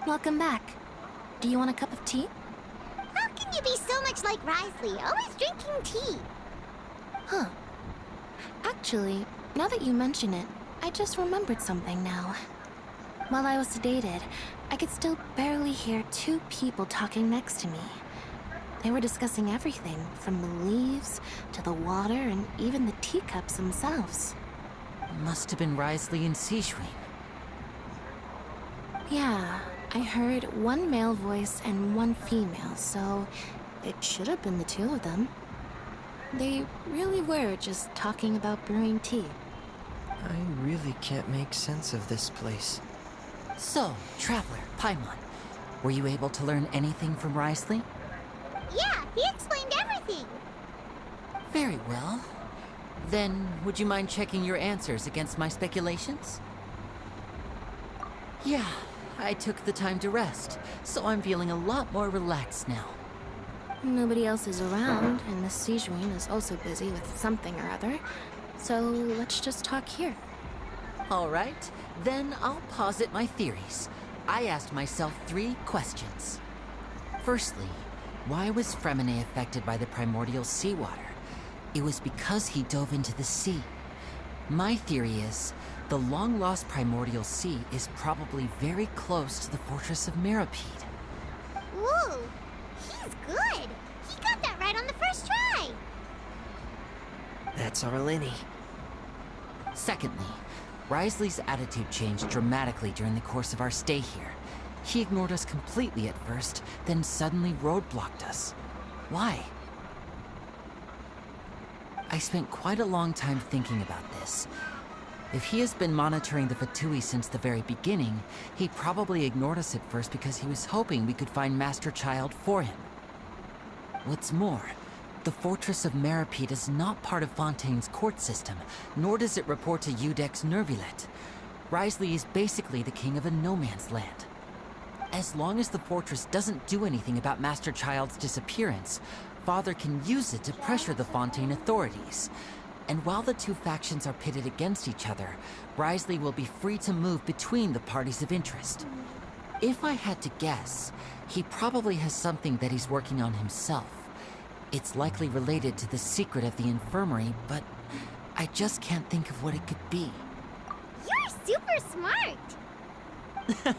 Welcome back. Do you want a cup of tea? How can you be so much like Risley, always drinking tea? Huh. Actually, now that you mention it, I just remembered something now. While I was sedated, I could still barely hear two people talking next to me. They were discussing everything, from the leaves to the water and even the teacups themselves. Must have been Risley and Seishween. Yeah, I heard one male voice and one female, so it should have been the two of them. They really were just talking about brewing tea. I really can't make sense of this place. So, Traveler, Paimon, were you able to learn anything from Risley? Yeah, he explained everything. Very well. Then, would you mind checking your answers against my speculations? Yeah, I took the time to rest, so I'm feeling a lot more relaxed now. Nobody else is around, and the Sejuin is also busy with something or other, so let's just talk here. All right, then I'll posit my theories. I asked myself 3 questions. Firstly, why was Fremine affected by the primordial seawater? It was because he dove into the sea. My theory is, the long-lost primordial sea is probably very close to the fortress of Meropide. Whoa, he's good. He got that right on the first try. That's our Linny. Secondly, Risley's attitude changed dramatically during the course of our stay here. He ignored us completely at first, then suddenly roadblocked us. Why? I spent quite a long time thinking about this. If he has been monitoring the Fatui since the very beginning, he probably ignored us at first because he was hoping we could find Master Child for him. What's more, the Fortress of Meropide is not part of Fontaine's court system, nor does it report to Udex Nervulet. Risley is basically the king of a no-man's land. As long as the fortress doesn't do anything about Master Child's disappearance, Father can use it to pressure the Fontaine authorities. And while the two factions are pitted against each other, Risley will be free to move between the parties of interest. If I had to guess, he probably has something that he's working on himself. It's likely related to the secret of the infirmary, but I just can't think of what it could be. You're super smart.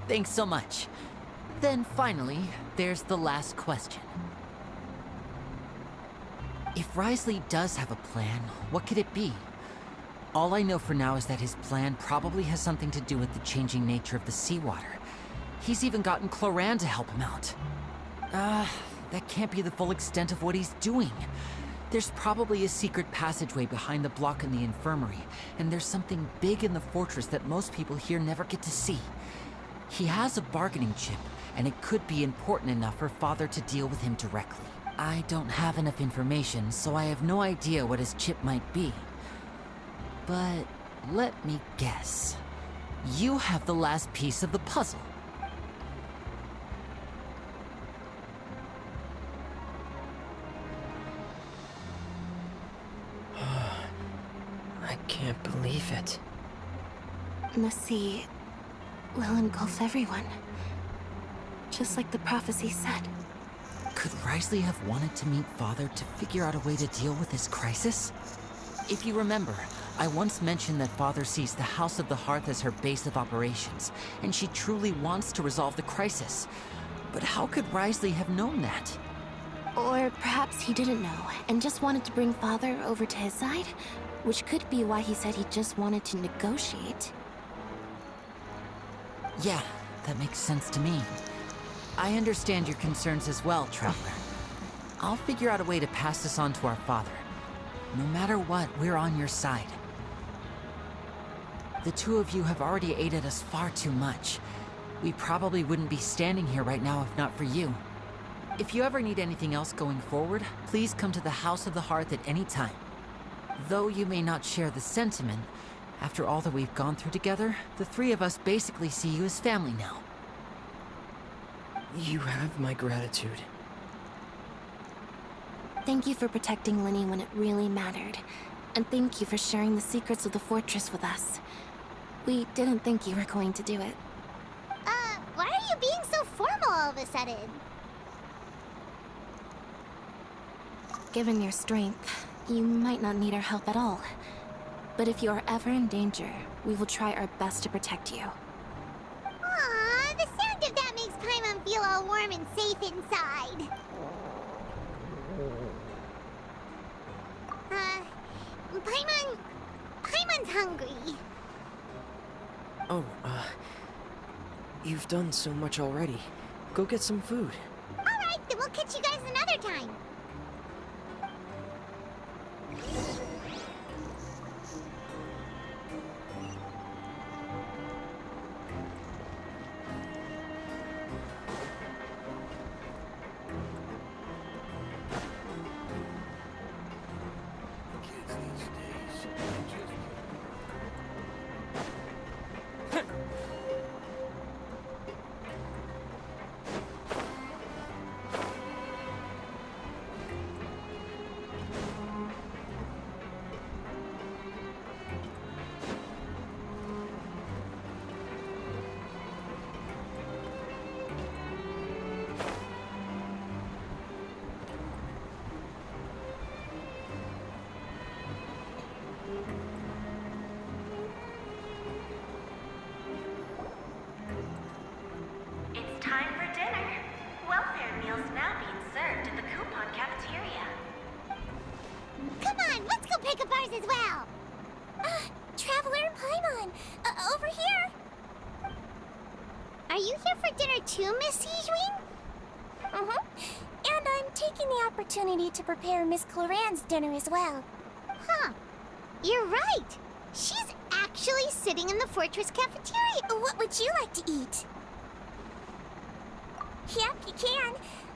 Thanks so much. Then finally, there's the last question. If Risley does have a plan, what could it be? All I know for now is that his plan probably has something to do with the changing nature of the seawater. He's even gotten Cloran to help him out. That can't be the full extent of what he's doing. There's probably a secret passageway behind the block in the infirmary, and there's something big in the fortress that most people here never get to see. He has a bargaining chip, and it could be important enough for Father to deal with him directly. I don't have enough information, so I have no idea what his chip might be. But let me guess. You have the last piece of the puzzle. I can't believe it. The sea will engulf everyone. Just like the prophecy said. Could Risley have wanted to meet Father to figure out a way to deal with this crisis? If you remember, I once mentioned that Father sees the House of the Hearth as her base of operations, and she truly wants to resolve the crisis. But how could Risley have known that? Or perhaps he didn't know, and just wanted to bring Father over to his side? Which could be why he said he just wanted to negotiate. Yeah, that makes sense to me. I understand your concerns as well, Traveler. I'll figure out a way to pass this on to our father. No matter what, we're on your side. The two of you have already aided us far too much. We probably wouldn't be standing here right now if not for you. If you ever need anything else going forward, please come to the House of the Hearth at any time. Though you may not share the sentiment, after all that we've gone through together, the three of us basically see you as family now. You have my gratitude. Thank you for protecting Linny when it really mattered. And thank you for sharing the secrets of the fortress with us. We didn't think you were going to do it. Why are you all of a sudden? Given your strength, you might not need our help at all. But if you are ever in danger, we will try our best to protect you. Aw, the sound of that makes Paimon feel all warm and safe inside. Paimon's hungry. Oh, you've done so much already. Go get some food. Alright, then we'll catch you guys another time. It's time for dinner. Welfare meals now being served in the coupon cafeteria. Come on, let's go pick up ours as well. Traveler and Paimon, over here. Are you here for dinner too, Miss Sijwing? And I'm taking the opportunity to prepare Miss Cloran's dinner as well. Huh. You're right. She's actually sitting in the fortress cafeteria. What would you like to eat? Yep, you can.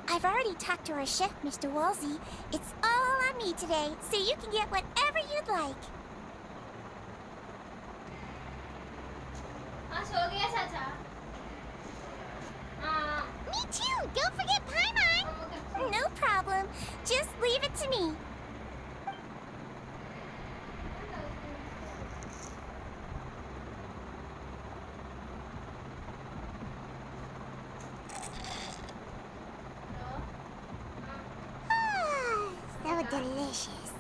I've already talked to our chef, Mr. Wolsey. It's all on me today, so you can get whatever you'd like. Me too. Don't forget Paimon. No problem. Just leave it to me. So delicious.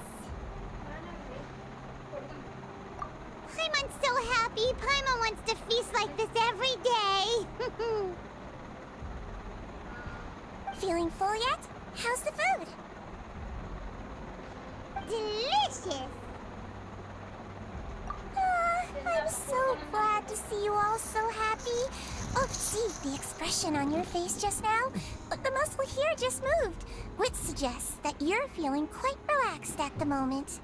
Paimon's so happy. Paimon wants to feast like this every day. Feeling full yet? How's the food? Delicious. I'm so glad to see you all so happy. Oh, see, the expression on your face just now? The muscle here just moved, which suggests that you're feeling quite relaxed at the moment.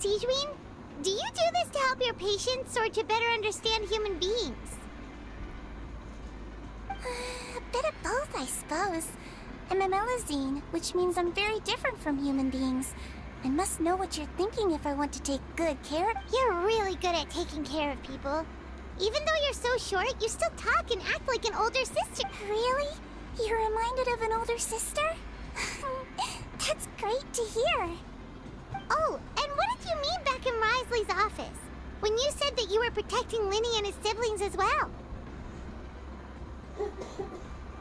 Sijween, do you do this to help your patients or to better understand human beings? A bit of both, I suppose. I'm a Melazine, which means I'm very different from human beings. I must know what you're thinking if I want to take good care of you. You're really good at taking care of people. Even though you're so short, you still talk and act like an older sister. Really? You're reminded of an older sister? That's great to hear. Oh, and what did you mean back in Risley's office? When you said that you were protecting Linny and his siblings as well.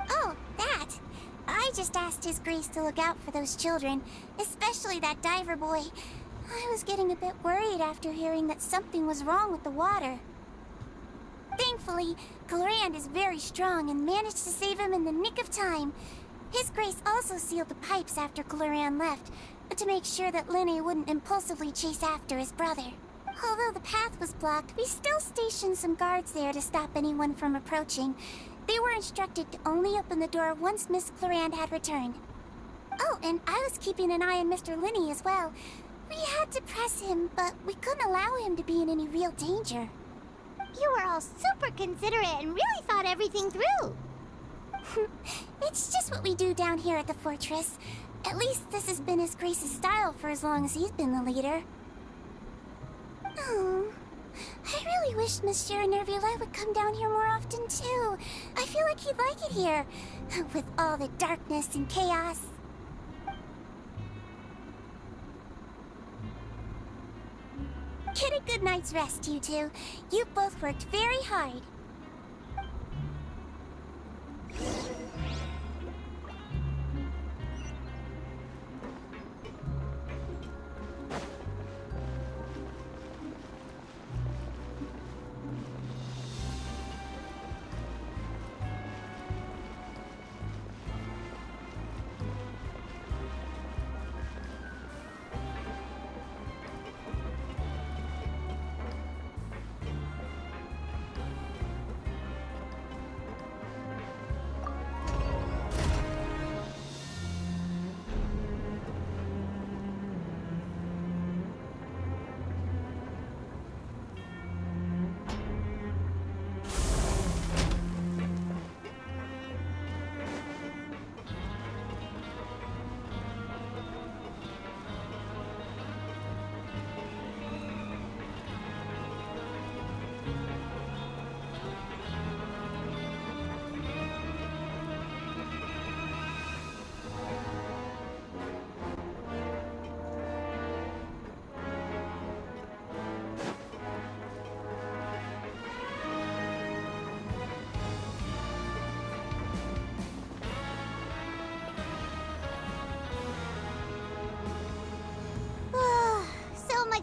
Oh, that. I just asked His Grace to look out for those children, especially that diver boy. I was getting a bit worried after hearing that something was wrong with the water. Thankfully, Clorand is very strong and managed to save him in the nick of time. His Grace also sealed the pipes after Clorand left, to make sure that Linny wouldn't impulsively chase after his brother. Although the path was blocked, we still stationed some guards there to stop anyone from approaching. They were instructed to only open the door once Miss Clorand had returned. Oh, and I was keeping an eye on Mr. Linny as well. We had to press him, but we couldn't allow him to be in any real danger. You were all super considerate and really thought everything through. It's just what we do down here at the fortress. At least this has been His Grace's style for as long as he's been the leader. Oh, I really wish Monsieur Nervula would come down here more often too. I feel like he'd like it here, with all the darkness and chaos. Get a good night's rest, you two. You both worked very hard.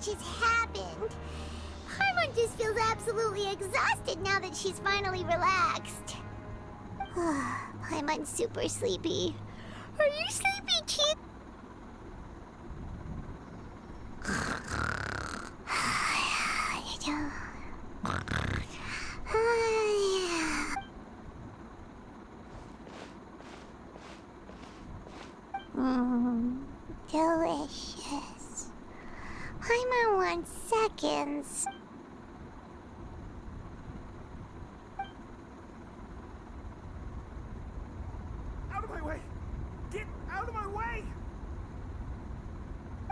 just happened. Paimon just feels absolutely exhausted now that she's finally relaxed. Paimon's super sleepy. Are you sleepy too? Delicious. Paimon wants seconds. Out of my way! Get out of my way!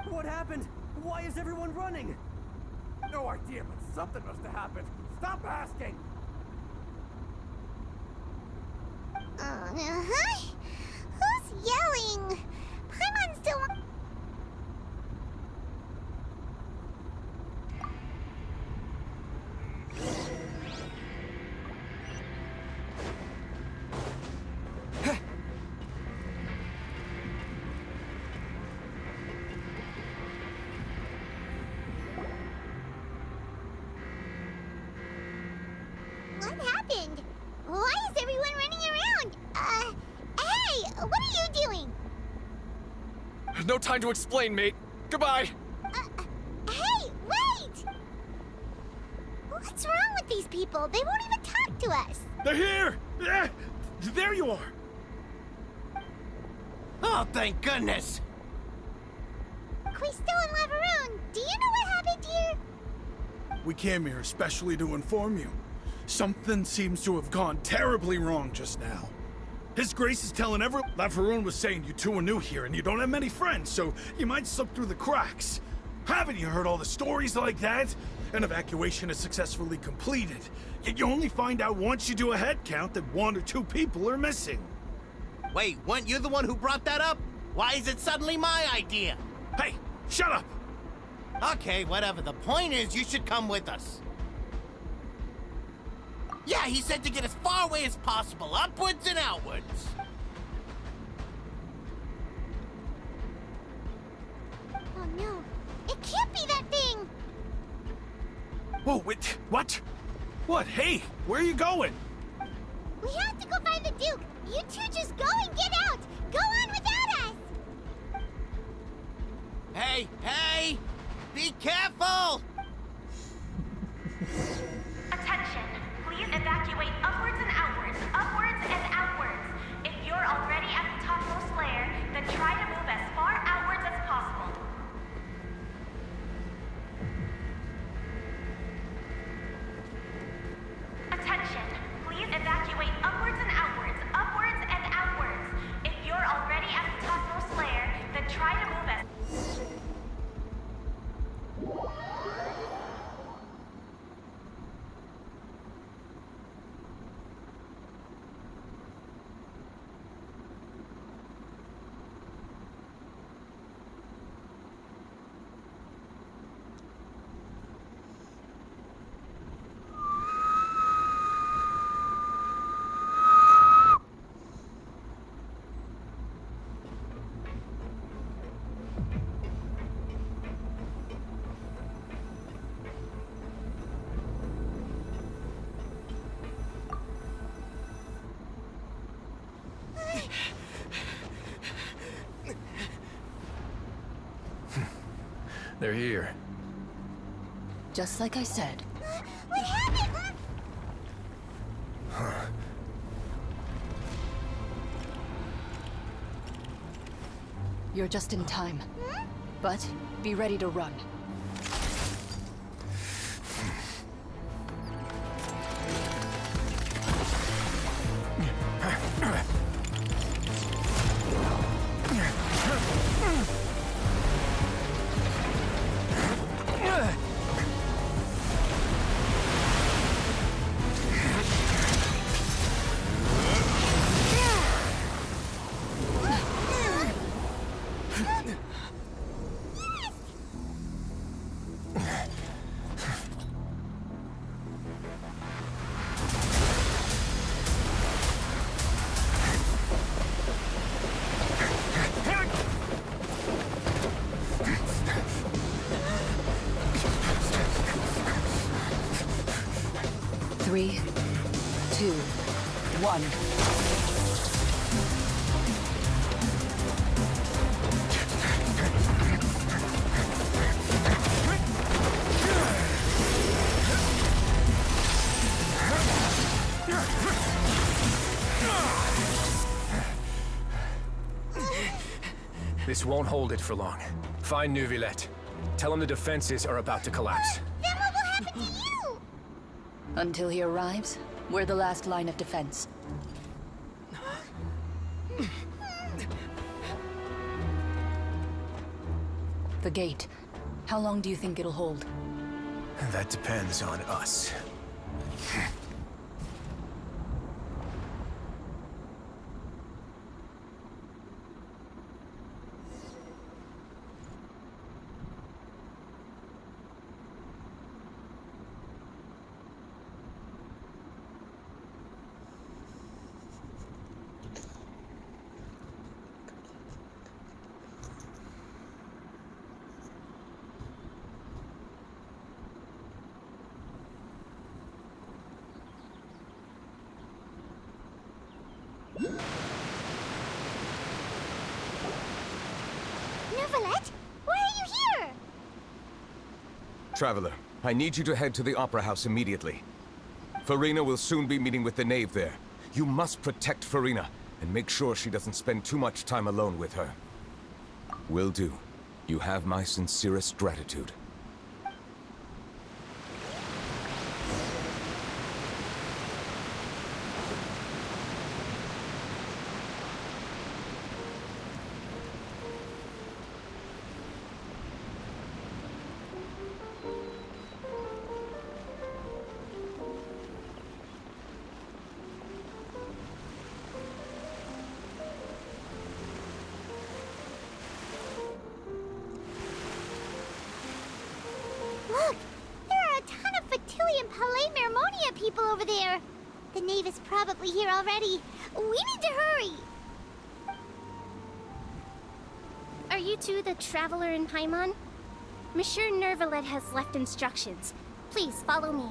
What happened? Why is everyone running? No idea, but something must have happened. Stop asking! Who's yelling? Paimon still. What happened? Why is everyone running around? Hey, what are you doing? No time to explain, mate. Goodbye! Hey, wait! What's wrong with these people? They won't even talk to us. They're here! There you are! Oh, thank goodness! Quisto and Laveroon, do you know what happened here? We came here especially to inform you. Something seems to have gone terribly wrong just now. His Grace is telling everyone. Laveroon was saying you two are new here and you don't have many friends, so you might slip through the cracks. Haven't you heard all the stories like that? An evacuation is successfully completed, yet you only find out once you do a head count that 1 or 2 people are missing. Wait, weren't you the one who brought that up? Why is it suddenly my idea? Hey, shut up! Okay, whatever. The point is, you should come with us. Yeah, he said to get as far away as possible, upwards and outwards. Oh no, it can't be that thing! Whoa, wait, what? What? Hey, where are you going? We have to go find the Duke! You two just go and get out! Go on without us! Hey, hey! Be careful! Attention. Please evacuate upwards and outwards, upwards and outwards. If you're already at the topmost layer, then try to move as far outwards as possible. Attention. Please evacuate upwards and outwards, upwards and outwards. If you're already at the topmost layer, then try to move as... They're here. Just like I said. What happened? You're just in time. But be ready to run. 3, 2, 1. This won't hold it for long. Find Neuvillette. Tell him the defenses are about to collapse. Then what will happen to you? Until he arrives, we're the last line of defense. The gate. How long do you think it'll hold? That depends on us. Neuvillette, why are you here? Traveler, I need you to head to the Opera House immediately. Farina will soon be meeting with the Knave there. You must protect Farina, and make sure she doesn't spend too much time alone with her. Will do. You have my sincerest gratitude. Look! There are a ton of Fatui and Palais Mermonia people over there! The Knave is probably here already. We need to hurry! Are you two the Traveler in Paimon? Monsieur Neuvillette has left instructions. Please, follow me.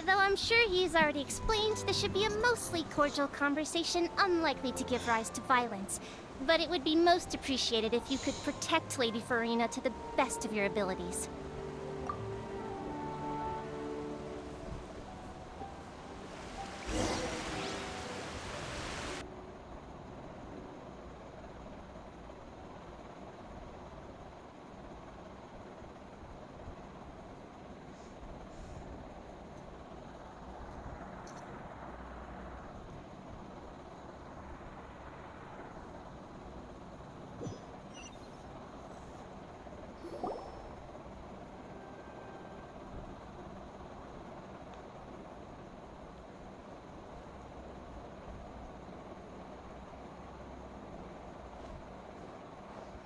Though I'm sure he's already explained, this should be a mostly cordial conversation, unlikely to give rise to violence. But it would be most appreciated if you could protect Lady Farina to the best of your abilities.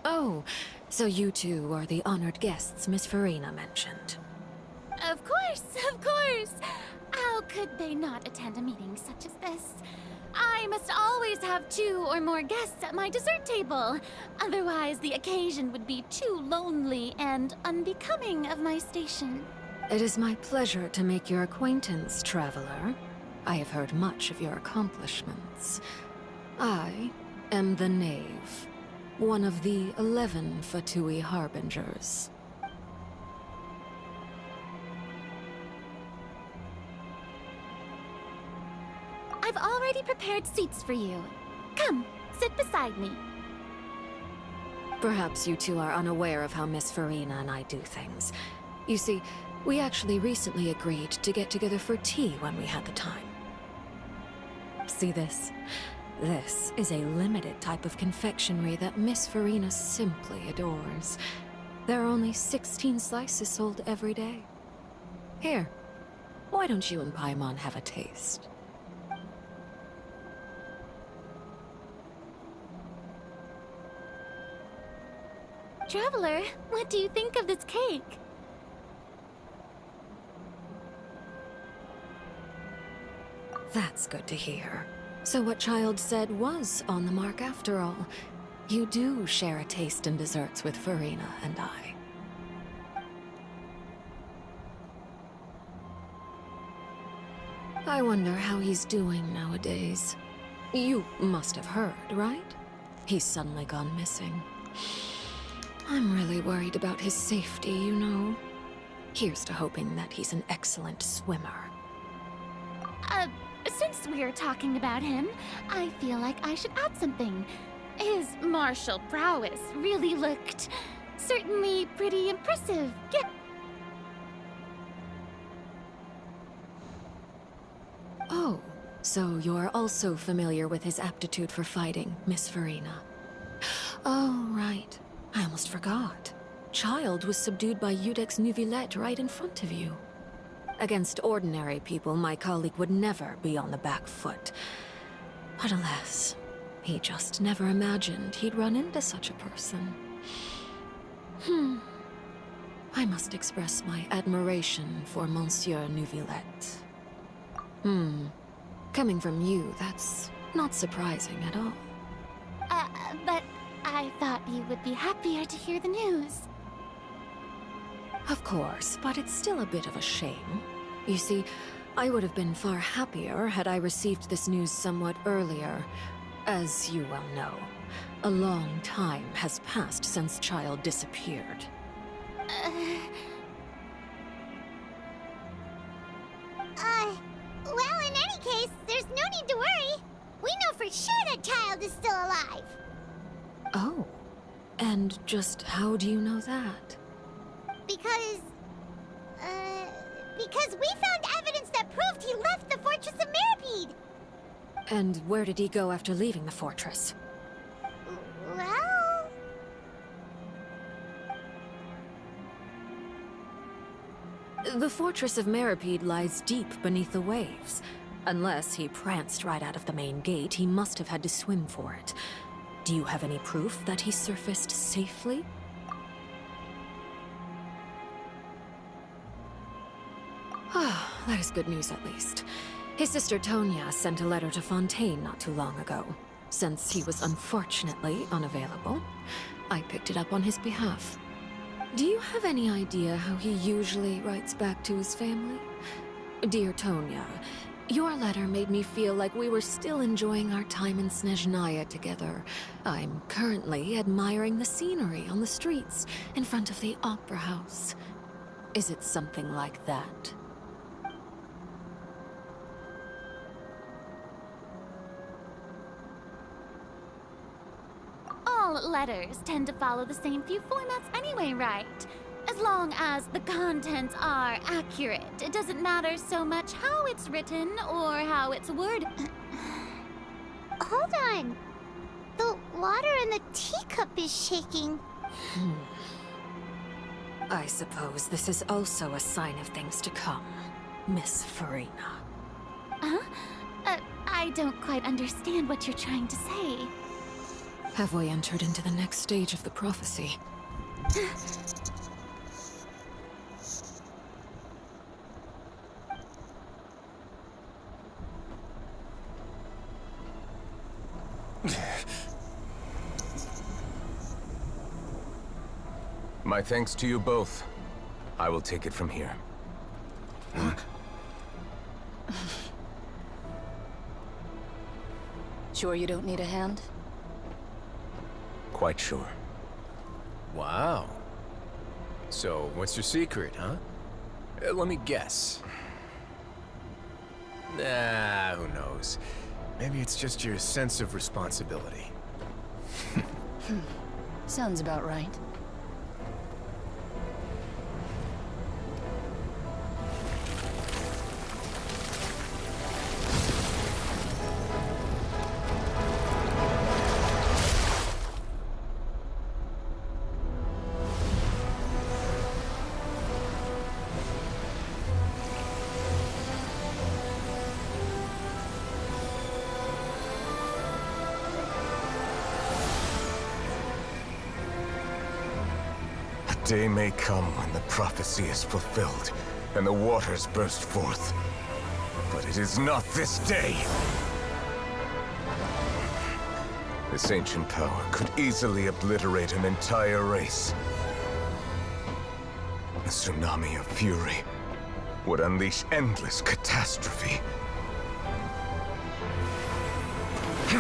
Oh, so you two are the honored guests Miss Farina mentioned. Of course, of course! How could they not attend a meeting such as this? I must always have 2 or more guests at my dessert table. Otherwise, the occasion would be too lonely and unbecoming of my station. It is my pleasure to make your acquaintance, traveler. I have heard much of your accomplishments. I am the Knave, one of the 11 Fatui Harbingers. I've already prepared seats for you. Come, sit beside me. Perhaps you two are unaware of how Miss Farina and I do things. You see, we actually recently agreed to get together for tea when we had the time. See this? This is a limited type of confectionery that Miss Farina simply adores. There are only 16 slices sold every day. Here, why don't you and Paimon have a taste? Traveler, what do you think of this cake? That's good to hear. So what Child said was on the mark after all. You do share a taste in desserts with Farina and I. I wonder how he's doing nowadays. You must have heard, right? He's suddenly gone missing. I'm really worried about his safety, you know. Here's to hoping that he's an excellent swimmer. Since we're talking about him, I feel like I should add something. His martial prowess really looked certainly pretty impressive. Oh, so you're also familiar with his aptitude for fighting, Miss Farina. Oh, right. I almost forgot. Child was subdued by Udex Neuvillette right in front of you. Against ordinary people, my colleague would never be on the back foot. But alas, he just never imagined he'd run into such a person. I must express my admiration for Monsieur Neuvillette. Coming from you, that's not surprising at all. But I thought you would be happier to hear the news. Of course, but it's still a bit of a shame. You see, I would have been far happier had I received this news somewhat earlier. As you well know, a long time has passed since Child disappeared. Well, in any case, there's no need to worry. We know for sure that Child is still alive. Oh, and just how do you know that? Because we found evidence that proved he left the Fortress of Meropide. And where did he go after leaving the fortress? Well... The Fortress of Meropide lies deep beneath the waves. Unless he pranced right out of the main gate, he must have had to swim for it. Do you have any proof that he surfaced safely? That is good news at least. His sister Tonya sent a letter to Fontaine not too long ago. Since he was unfortunately unavailable, I picked it up on his behalf. Do you have any idea how he usually writes back to his family? Dear Tonya, your letter made me feel like we were still enjoying our time in Snezhnaya together. I'm currently admiring the scenery on the streets in front of the opera house. Is it something like that? All letters tend to follow the same few formats anyway, right? As long as the contents are accurate, it doesn't matter so much how it's written or how it's worded. Hold on. The water in the teacup is shaking. I suppose this is also a sign of things to come, Miss Farina. Huh? I don't quite understand what you're trying to say. Have we entered into the next stage of the prophecy? My thanks to you both. I will take it from here. Sure you don't need a hand? Quite sure. Wow. So, what's your secret, huh? Let me guess. Nah, who knows? Maybe it's just your sense of responsibility. Sounds about right. Day may come when the prophecy is fulfilled, and the waters burst forth. But it is not this day! This ancient power could easily obliterate an entire race. A tsunami of fury would unleash endless catastrophe. This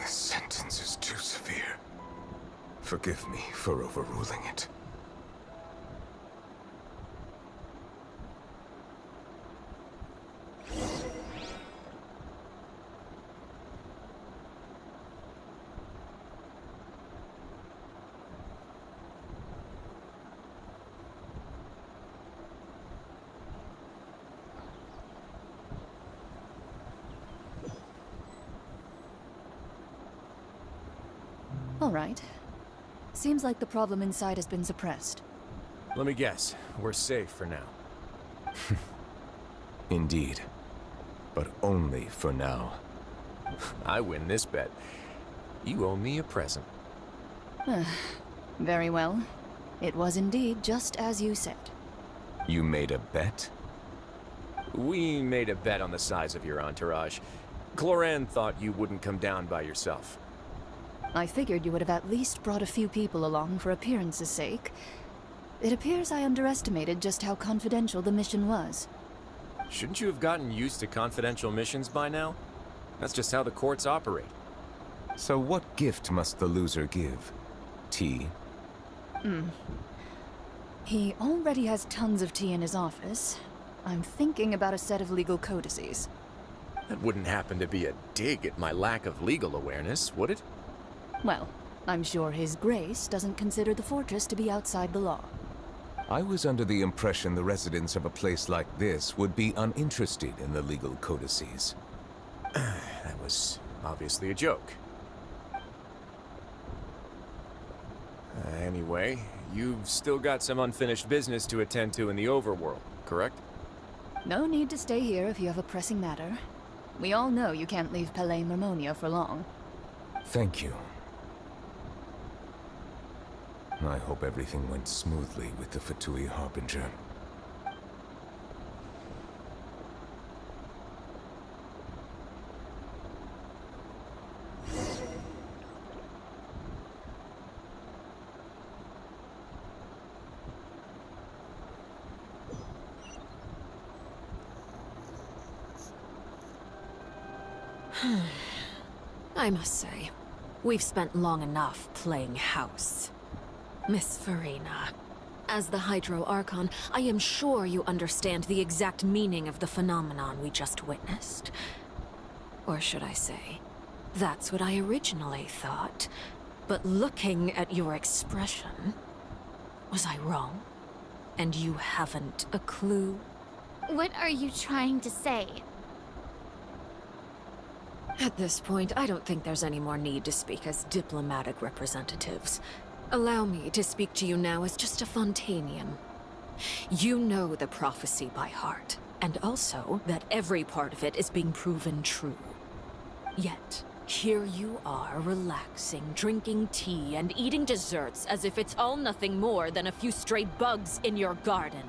sentence is too severe. Forgive me for overruling it. All right. Seems like the problem inside has been suppressed. Let me guess. We're safe for now. Indeed. But only for now. I win this bet. You owe me a present. Very well. It was indeed just as you said. You made a bet? We made a bet on the size of your entourage. Cloran thought you wouldn't come down by yourself. I figured you would have at least brought a few people along for appearance's sake. It appears I underestimated just how confidential the mission was. Shouldn't you have gotten used to confidential missions by now? That's just how the courts operate. So what gift must the loser give? Tea? He already has tons of tea in his office. I'm thinking about a set of legal codices. That wouldn't happen to be a dig at my lack of legal awareness, would it? Well, I'm sure His Grace doesn't consider the fortress to be outside the law. I was under the impression the residents of a place like this would be uninterested in the legal codices. That was obviously a joke. Anyway, you've still got some unfinished business to attend to in the overworld, correct? No need to stay here if you have a pressing matter. We all know you can't leave Palais Mermonia for long. Thank you. I hope everything went smoothly with the Fatui Harbinger. I must say, we've spent long enough playing house. Miss Farina, as the Hydro Archon, I am sure you understand the exact meaning of the phenomenon we just witnessed. Or should I say, that's what I originally thought. But looking at your expression, was I wrong? And you haven't a clue? What are you trying to say? At this point, I don't think there's any more need to speak as diplomatic representatives. Allow me to speak to you now as just a Fontainian. You know the prophecy by heart, and also that every part of it is being proven true. Yet, here you are relaxing, drinking tea, and eating desserts as if it's all nothing more than a few stray bugs in your garden.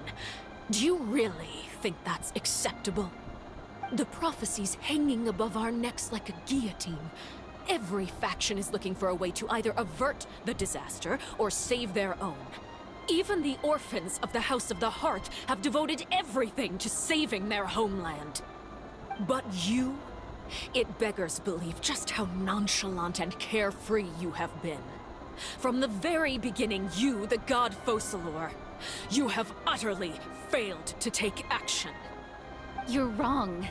Do you really think that's acceptable? The prophecy's hanging above our necks like a guillotine. Every faction is looking for a way to either avert the disaster or save their own. Even the orphans of the House of the Heart have devoted everything to saving their homeland. But you? It beggars belief just how nonchalant and carefree you have been. From the very beginning, you, the god Focalor, you have utterly failed to take action. You're wrong.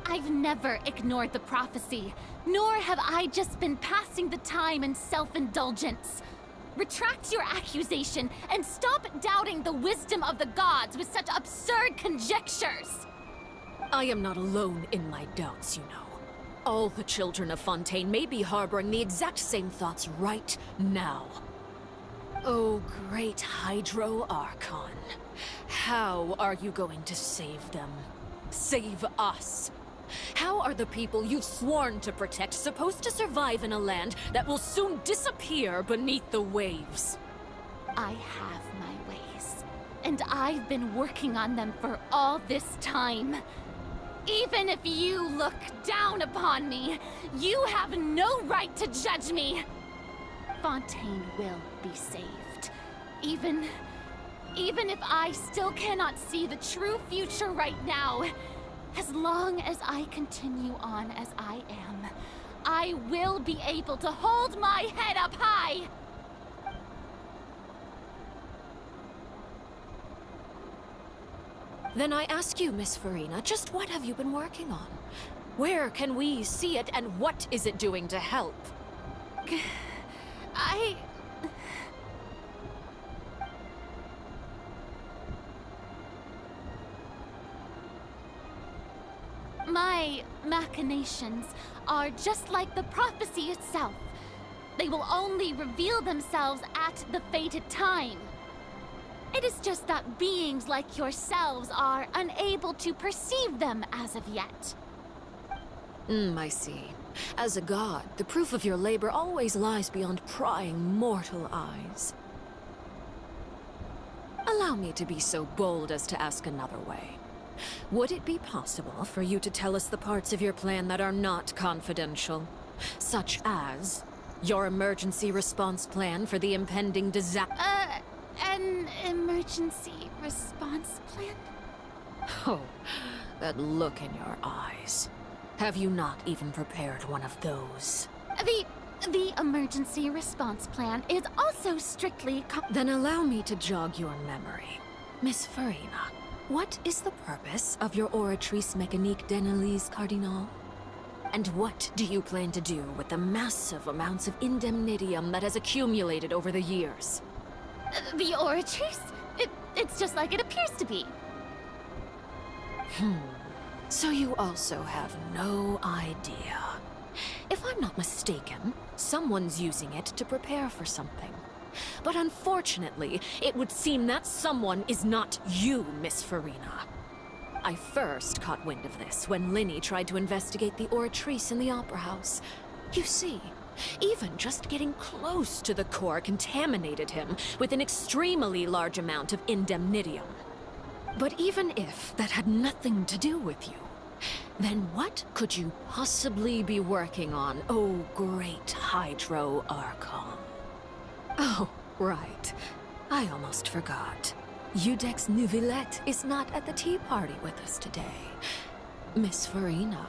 I've never ignored the prophecy, nor have I just been passing the time in self-indulgence. Retract your accusation and stop doubting the wisdom of the gods with such absurd conjectures! I am not alone in my doubts, you know. All the children of Fontaine may be harboring the exact same thoughts right now. Oh, great Hydro Archon. How are you going to save them? Save us? How are the people you've sworn to protect supposed to survive in a land that will soon disappear beneath the waves? I have my ways, and I've been working on them for all this time. Even if you look down upon me, you have no right to judge me! Fontaine will be saved. Even if I still cannot see the true future right now, as long as I continue on as I am, I will be able to hold my head up high! Then I ask you, Miss Farina, just what have you been working on? Where can we see it, and what is it doing to help? My machinations are just like the prophecy itself. They will only reveal themselves at the fated time. It is just that beings like yourselves are unable to perceive them as of yet. I see. As a god, the proof of your labor always lies beyond prying mortal eyes. Allow me to be so bold as to ask another way. Would it be possible for you to tell us the parts of your plan that are not confidential? Such as your emergency response plan for the impending disaster? An emergency response plan? Oh, that look in your eyes. Have you not even prepared one of those? The emergency response plan is also strictly Then allow me to jog your memory. Miss Farina, what is the purpose of your Oratrice Mécanique d'Analyse Cardinal? And what do you plan to do with the massive amounts of indemnitium that has accumulated over the years? The Oratrice? It's just like it appears to be. So you also have no idea. If I'm not mistaken, someone's using it to prepare for something. But unfortunately, it would seem that someone is not you, Miss Farina. I first caught wind of this when Linny tried to investigate the Oratrice in the Opera House. You see, even just getting close to the core contaminated him with an extremely large amount of indemnitium. But even if that had nothing to do with you, then what could you possibly be working on, oh great Hydro Archon? Oh, right. I almost forgot. Udex Neuvillette is not at the tea party with us today. Miss Farina,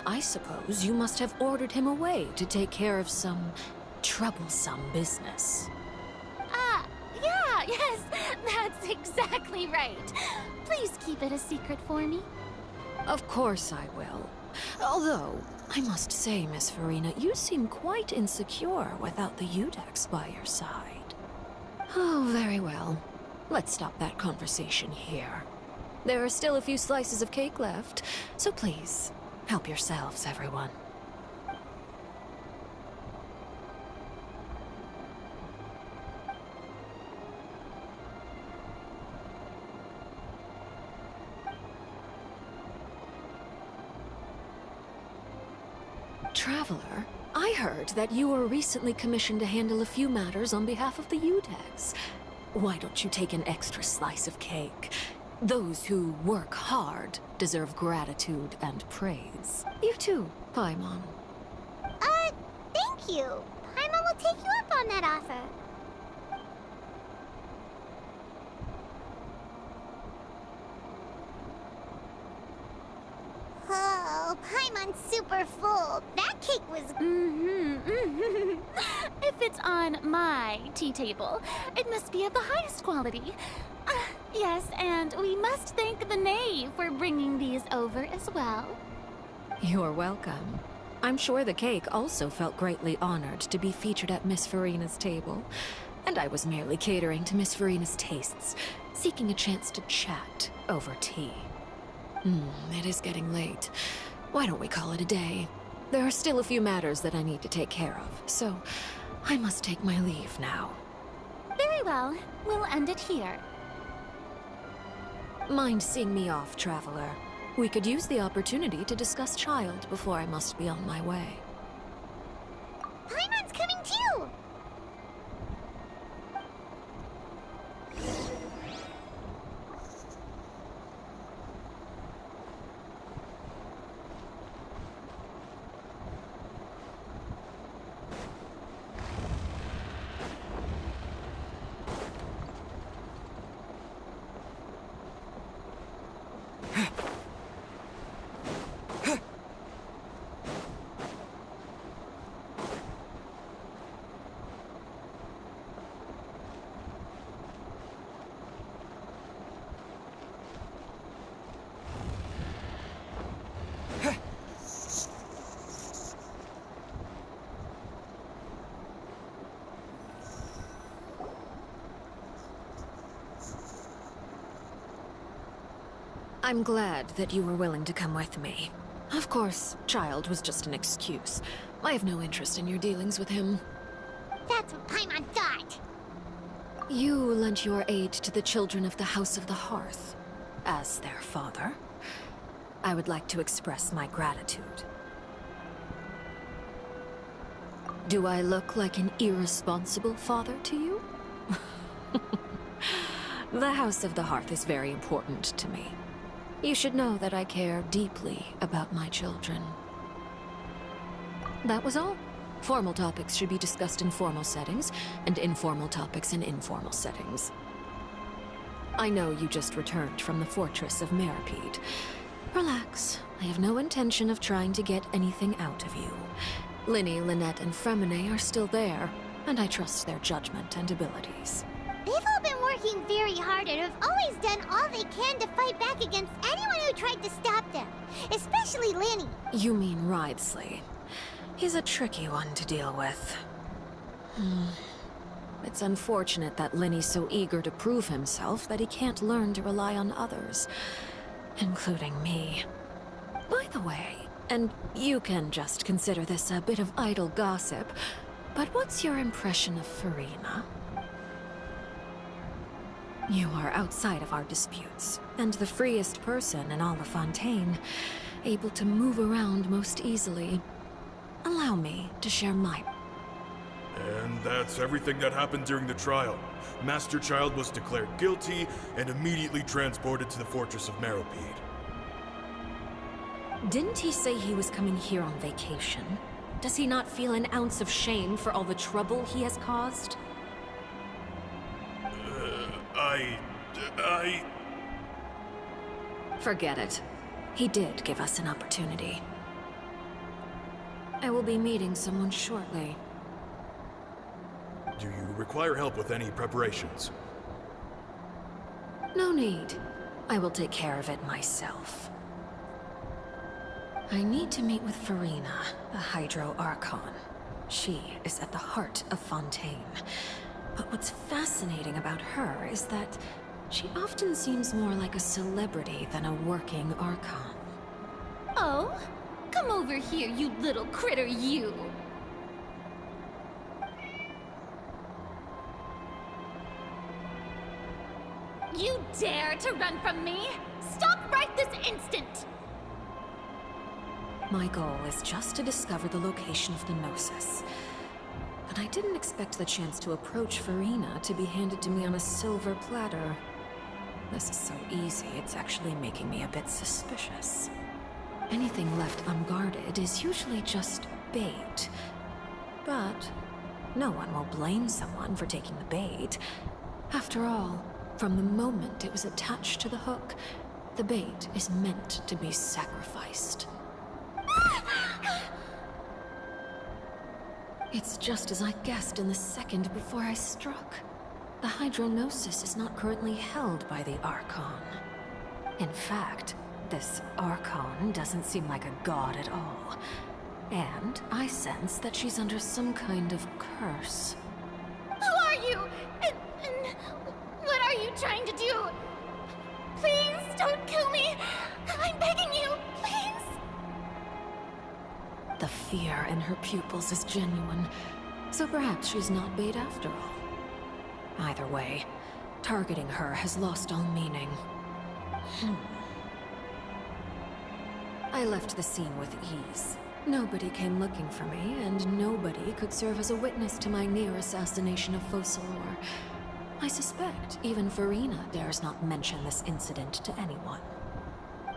I suppose you must have ordered him away to take care of some troublesome business. Yes, that's exactly right. Please keep it a secret for me. Of course I will. Although, I must say, Miss Farina, you seem quite insecure without the Udex by your side. Oh, very well. Let's stop that conversation here. There are still a few slices of cake left, so please, help yourselves, everyone. Traveler, I heard that you were recently commissioned to handle a few matters on behalf of the Udex. Why don't you take an extra slice of cake? Those who work hard deserve gratitude and praise. You too, Paimon. Thank you. Paimon will take you up on that offer. Oh, Paimon's super full. That cake was... If it's on my tea table, it must be of the highest quality. Yes, and we must thank the knave for bringing these over as well. You're welcome. I'm sure the cake also felt greatly honored to be featured at Miss Farina's table. And I was merely catering to Miss Farina's tastes, seeking a chance to chat over tea. It is getting late. Why don't we call it a day? There are still a few matters that I need to take care of, so I must take my leave now. Very well. We'll end it here. Mind seeing me off, Traveler? We could use the opportunity to discuss Child before I must be on my way. Paimon's coming too! I'm glad that you were willing to come with me. Of course, Child was just an excuse. I have no interest in your dealings with him. That's what Paimon thought. You lent your aid to the children of the House of the Hearth. As their father, I would like to express my gratitude. Do I look like an irresponsible father to you? The House of the Hearth is very important to me. You should know that I care deeply about my children. That was all. Formal topics should be discussed in formal settings, and informal topics in informal settings. I know you just returned from the fortress of Meropide. Relax. I have no intention of trying to get anything out of you. Linny, Lynette, and Fremine are still there, and I trust their judgment and abilities. They've all been working very hard and have always done all they can to fight back against anyone who tried to stop them. Especially Linny. You mean Wriothesley. He's a tricky one to deal with. It's unfortunate that Linny's so eager to prove himself that he can't learn to rely on others, including me. By the way, and you can just consider this a bit of idle gossip, but what's your impression of Furina? You are outside of our disputes, and the freest person in all of Fontaine, able to move around most easily. Allow me to share my... And that's everything that happened during the trial. Master Child was declared guilty and immediately transported to the fortress of Meropide. Didn't he say he was coming here on vacation? Does he not feel an ounce of shame for all the trouble he has caused? Forget it. He did give us an opportunity. I will be meeting someone shortly. Do you require help with any preparations? No need. I will take care of it myself. I need to meet with Furina, the Hydro Archon. She is at the heart of Fontaine. But what's fascinating about her is that she often seems more like a celebrity than a working Archon. Oh? Come over here, you little critter, you! You dare to run from me? Stop right this instant! My goal is just to discover the location of the Gnosis. But I didn't expect the chance to approach Furina to be handed to me on a silver platter. This is so easy, it's actually making me a bit suspicious. Anything left unguarded is usually just bait. But no one will blame someone for taking the bait. After all, from the moment it was attached to the hook, the bait is meant to be sacrificed. It's just as I guessed in the second before I struck. The Hydronosis is not currently held by the Archon. In fact, this Archon doesn't seem like a god at all. And I sense that she's under some kind of curse. Who are you? And what are you trying to do? Please don't kill me! I'm begging you, please! The fear in her pupils is genuine, so perhaps she's not bait after all. Either way, targeting her has lost all meaning. I left the scene with ease. Nobody came looking for me, and nobody could serve as a witness to my near assassination of Focalor. I suspect even Furina dares not mention this incident to anyone.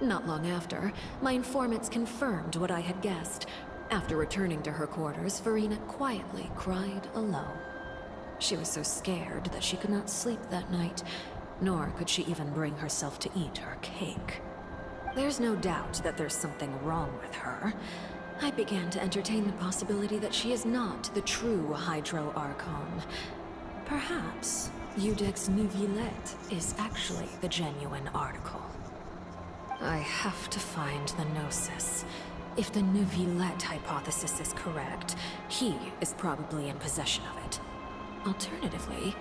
Not long after, my informants confirmed what I had guessed. After returning to her quarters, Furina quietly cried alone. She was so scared that she could not sleep that night, nor could she even bring herself to eat her cake. There's no doubt that there's something wrong with her. I began to entertain the possibility that she is not the true Hydro Archon. Perhaps Eudex Neuvillette is actually the genuine article. I have to find the Gnosis. If the Neuvillette hypothesis is correct, he is probably in possession of it. Alternatively,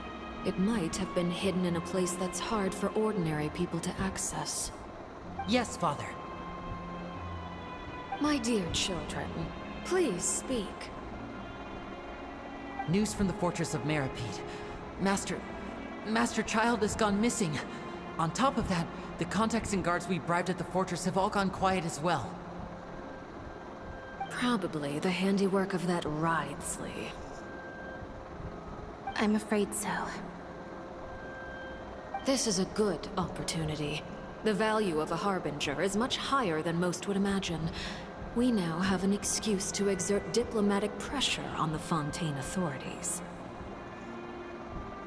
it might have been hidden in a place that's hard for ordinary people to access. Yes, Father. My dear children, please speak. News from the fortress of Meropide. Master Child has gone missing. On top of that, the contacts and guards we bribed at the fortress have all gone quiet as well. Probably the handiwork of that Ridesley. I'm afraid so. This is a good opportunity. The value of a Harbinger is much higher than most would imagine. We now have an excuse to exert diplomatic pressure on the Fontaine authorities.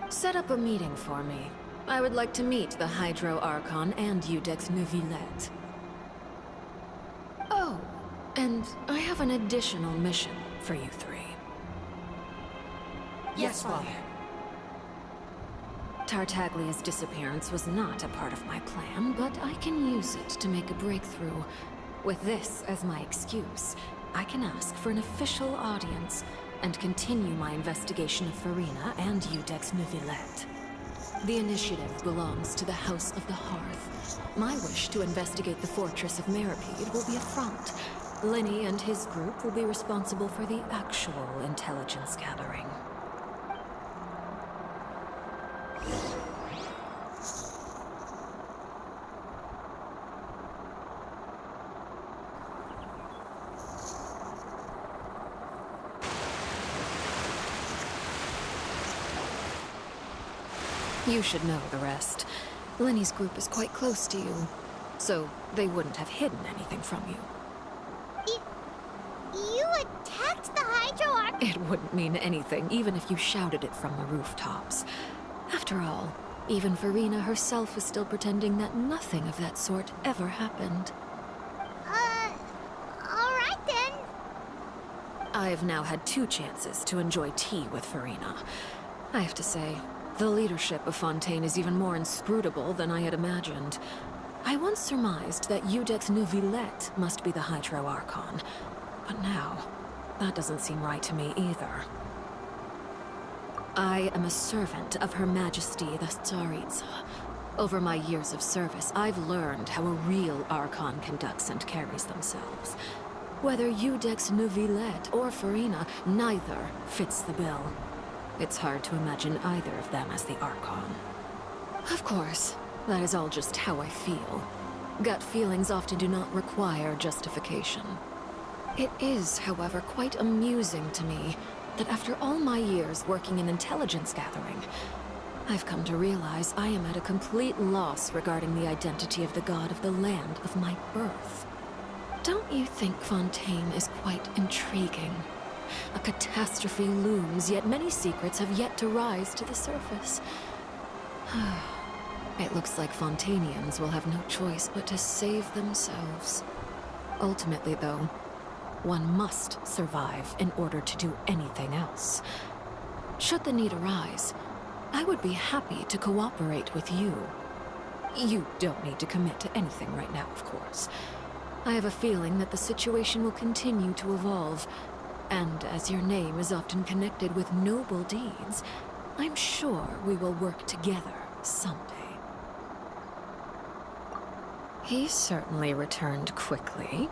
Set up a meeting for me. I would like to meet the Hydro Archon and Iudex Neuvillette. Oh, and I have an additional mission for you three. Yes, Father. Tartaglia's disappearance was not a part of my plan, but I can use it to make a breakthrough. With this as my excuse, I can ask for an official audience and continue my investigation of Farina and Iudex Neuvillette. The initiative belongs to the House of the Hearth. My wish to investigate the fortress of Meropide will be a front. Linny and his group will be responsible for the actual intelligence gathering. You should know the rest. Lenny's group is quite close to you, so they wouldn't have hidden anything from you. You attacked the Hydro Arc? It wouldn't mean anything, even if you shouted it from the rooftops. After all, even Farina herself is still pretending that nothing of that sort ever happened. Alright then. I've now had 2 chances to enjoy tea with Farina. I have to say, the leadership of Fontaine is even more inscrutable than I had imagined. I once surmised that Iudex Neuvillette must be the Hydro Archon, but now, that doesn't seem right to me either. I am a servant of Her Majesty the Tsaritsa. Over my years of service, I've learned how a real Archon conducts and carries themselves. Whether Iudex Neuvillette or Farina, neither fits the bill. It's hard to imagine either of them as the Archon. Of course, that is all just how I feel. Gut feelings often do not require justification. It is, however, quite amusing to me that after all my years working in intelligence gathering, I've come to realize I am at a complete loss regarding the identity of the god of the land of my birth. Don't you think Fontaine is quite intriguing? A catastrophe looms, yet many secrets have yet to rise to the surface. It looks like Fontainians will have no choice but to save themselves. Ultimately, though, one must survive in order to do anything else. Should the need arise, I would be happy to cooperate with you. You don't need to commit to anything right now, of course. I have a feeling that the situation will continue to evolve, and as your name is often connected with noble deeds, I'm sure we will work together someday. He certainly returned quickly.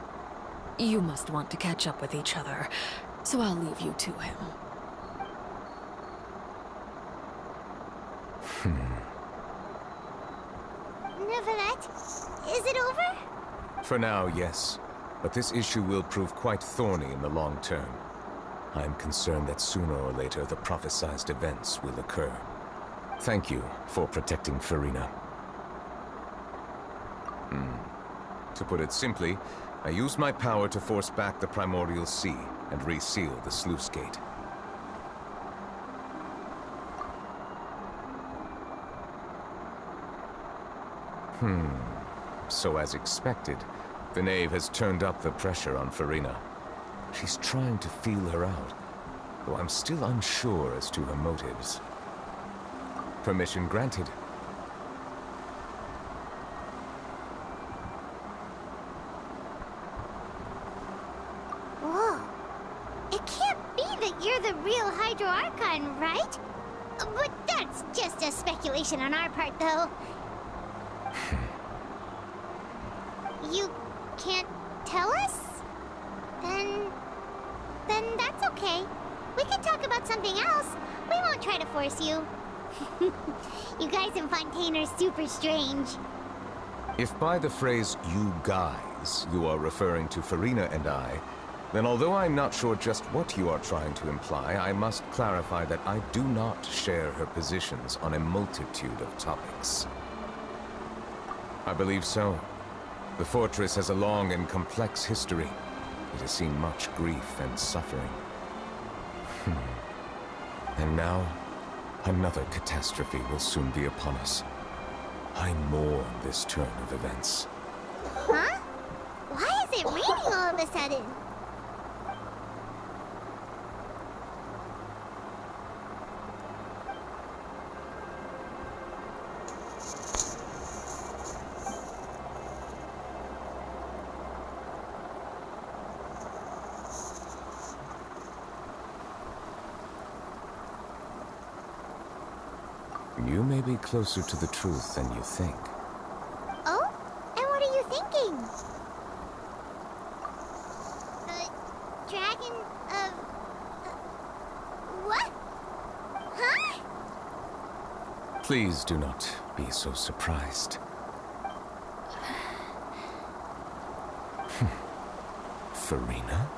You must want to catch up with each other, so I'll leave you to him. Neuvillette, is it over? For now, yes. But this issue will prove quite thorny in the long term. I am concerned that sooner or later the prophesized events will occur. Thank you for protecting Farina. To put it simply, I used my power to force back the Primordial Sea and reseal the sluice gate. So as expected, the Knave has turned up the pressure on Farina. She's trying to feel her out, though I'm still unsure as to her motives. Permission granted. Whoa. It can't be that you're the real Hydro Archon, right? But that's just a speculation on our part, though. You can't tell us? Then that's okay. We can talk about something else. We won't try to force you. You guys in Fontaine are super strange. If by the phrase, you guys, you are referring to Farina and I, then although I'm not sure just what you are trying to imply, I must clarify that I do not share her positions on a multitude of topics. I believe so. The fortress has a long and complex history. It has seen much grief and suffering. And now, another catastrophe will soon be upon us. I mourn this turn of events. Huh? Why is it raining all of a sudden? You may be closer to the truth than you think. Oh? And what are you thinking? The dragon of... what? Huh? Please do not be so surprised. Farina?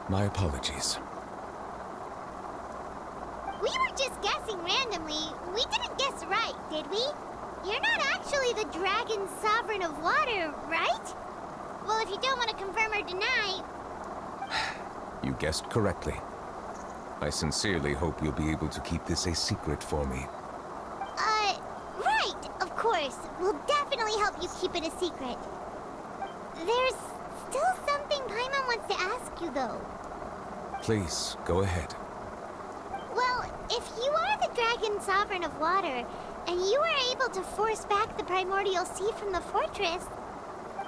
My apologies. We were just guessing randomly. We didn't guess right, did we? You're not actually the dragon sovereign of water, right? Well, if you don't want to confirm or deny... You guessed correctly. I sincerely hope you'll be able to keep this a secret for me. Right, of course. We'll definitely help you keep it a secret. There's still something Paimon wants to ask you, though. Please, go ahead. Well, if you are the dragon sovereign of water, and you are able to force back the primordial sea from the fortress,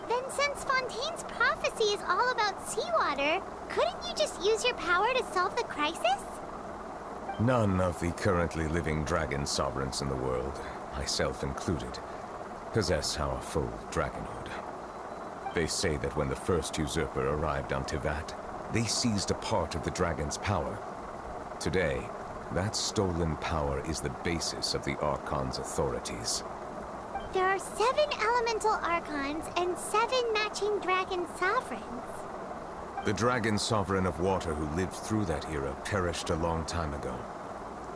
then since Fontaine's prophecy is all about seawater, couldn't you just use your power to solve the crisis? None of the currently living dragon sovereigns in the world, myself included, possess our full dragonhood. They say that when the first usurper arrived on Tivat, they seized a part of the dragon's power. Today, that stolen power is the basis of the Archon's authorities. There are 7 elemental Archons and 7 matching dragon sovereigns. The dragon sovereign of water who lived through that era perished a long time ago.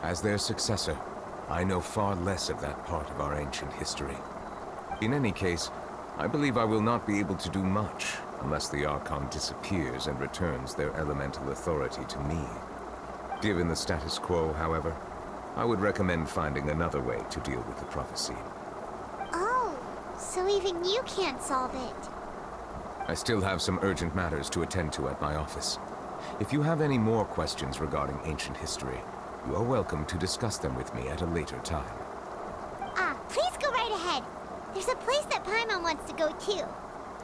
As their successor, I know far less of that part of our ancient history. In any case, I believe I will not be able to do much unless the Archon disappears and returns their elemental authority to me. Given the status quo, however, I would recommend finding another way to deal with the prophecy. Oh, so even you can't solve it. I still have some urgent matters to attend to at my office. If you have any more questions regarding ancient history, you are welcome to discuss them with me at a later time. Please go right ahead. There's a place that Paimon wants to go too.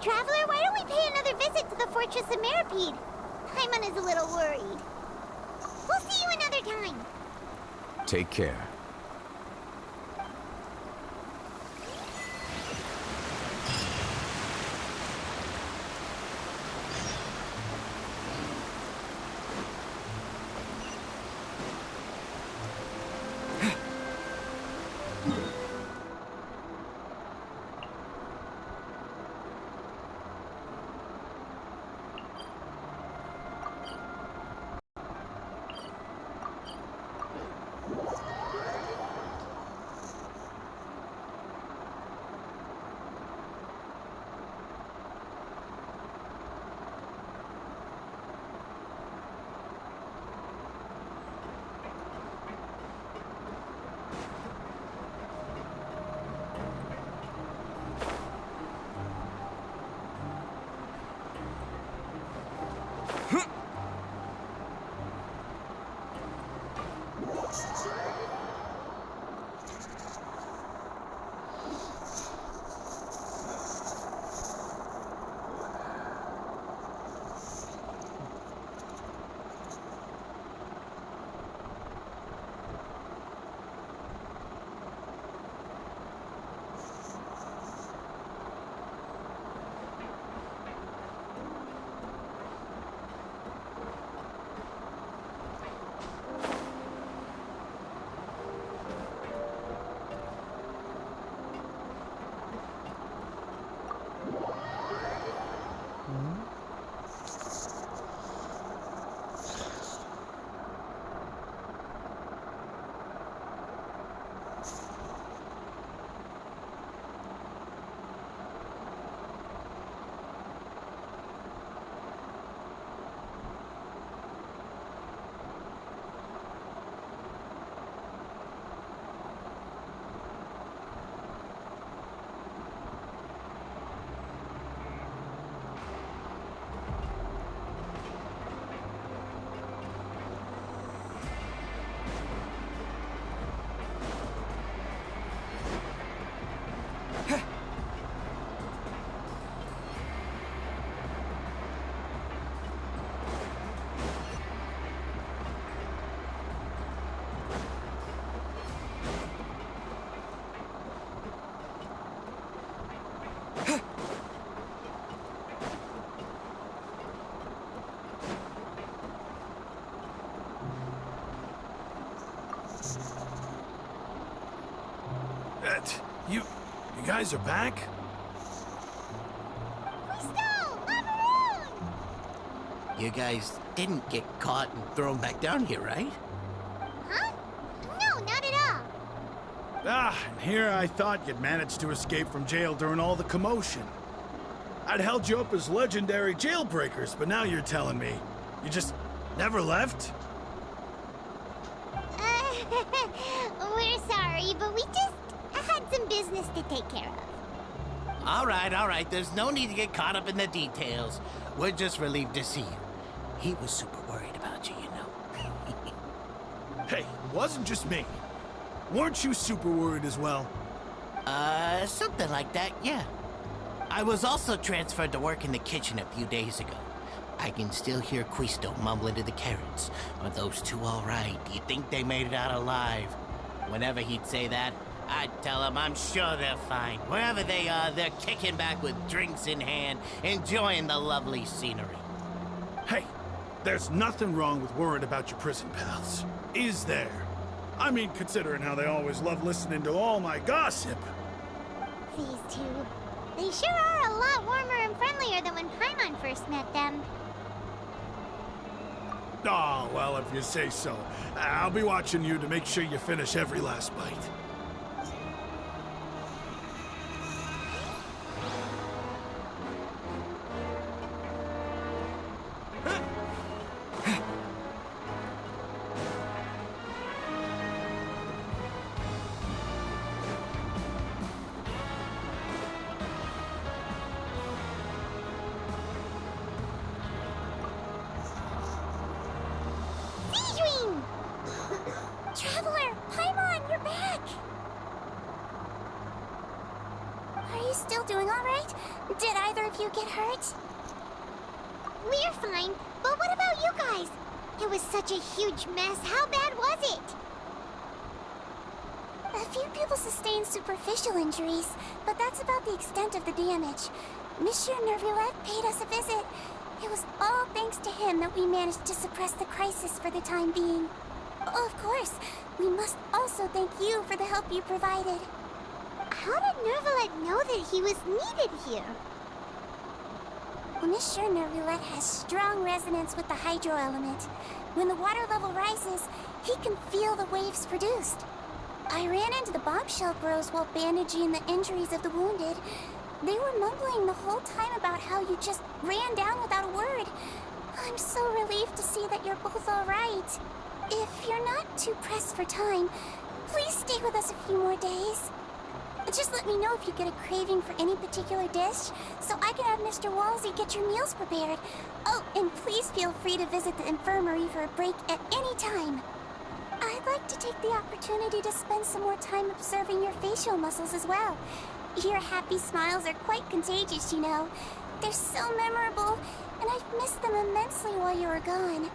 Traveler, why don't we pay another visit to the Fortress of Meropide? Paimon is a little worried. We'll see you another time. Take care. Juliet, you guys are back? You guys didn't get caught and thrown back down here, right? Huh? No, not at all. Ah, and here I thought you'd managed to escape from jail during all the commotion. I'd held you up as legendary jailbreakers, but now you're telling me you just never left? We're sorry, but we just had some business to take care of. All right. There's no need to get caught up in the details. We're just relieved to see you. He was super worried about you, you know. Hey, it wasn't just me. Weren't you super worried as well? Something like that, yeah. I was also transferred to work in the kitchen a few days ago. I can still hear Quisto mumbling to the carrots. Are those two all right? Do you think they made it out alive? Whenever he'd say that, I'd tell him I'm sure they're fine. Wherever they are, they're kicking back with drinks in hand, enjoying the lovely scenery. Hey, there's nothing wrong with worrying about your prison pals. Is there? I mean, considering how they always love listening to all my gossip. These two. They sure are a lot warmer and friendlier than when Paimon first met them. Oh, well, if you say so. I'll be watching you to make sure you finish every last bite. Traveler, Paimon, you're back! Are you still doing all right? Did either of you get hurt? We're fine, but what about you guys? It was such a huge mess. How bad was it? A few people sustained superficial injuries, but that's about the extent of the damage. Monsieur Nervillette paid us a visit. It was all thanks to him that we managed to suppress the crisis for the time being. Of course, we must also thank you for the help you provided. How did Nervillette know that he was needed here? Well, Monsieur Nervillette has strong resonance with the hydro element. When the water level rises, he can feel the waves produced. I ran into the bombshell bros while bandaging the injuries of the wounded. They were mumbling the whole time about how you just ran down without a word. I'm so relieved to see that you're both all right. If you're not too pressed for time, please stay with us a few more days. Just let me know if you get a craving for any particular dish, so I can have Mr. Walsey get your meals prepared. Oh, and please feel free to visit the infirmary for a break at any time. I'd like to take the opportunity to spend some more time observing your facial muscles as well. Your happy smiles are quite contagious, you know. They're so memorable, and I've missed them immensely while you were gone.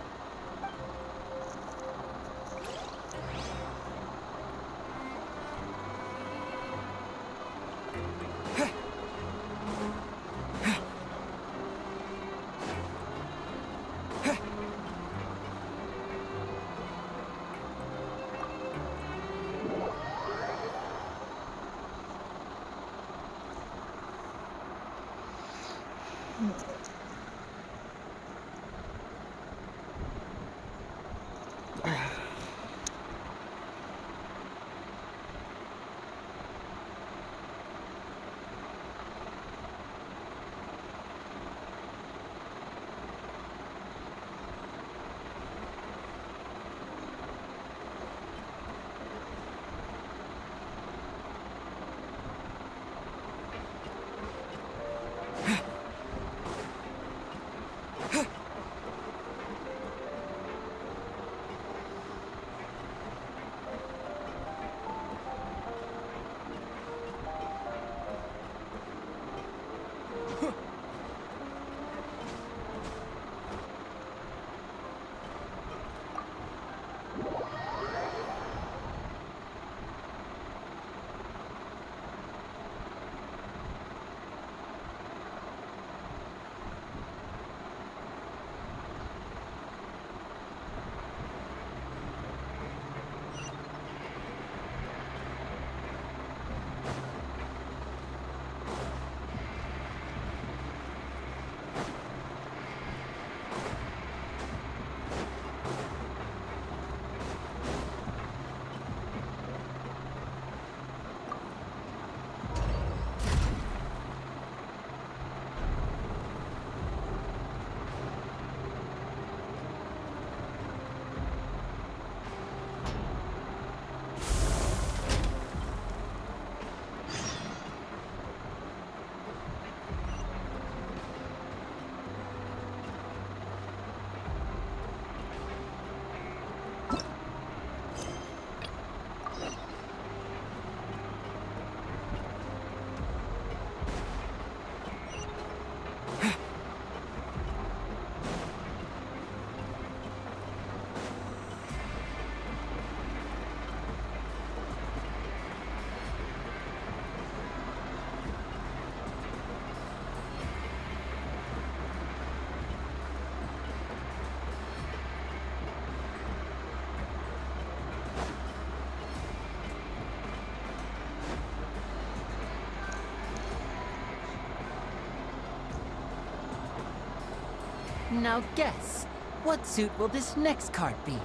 Now guess, what suit will this next card be?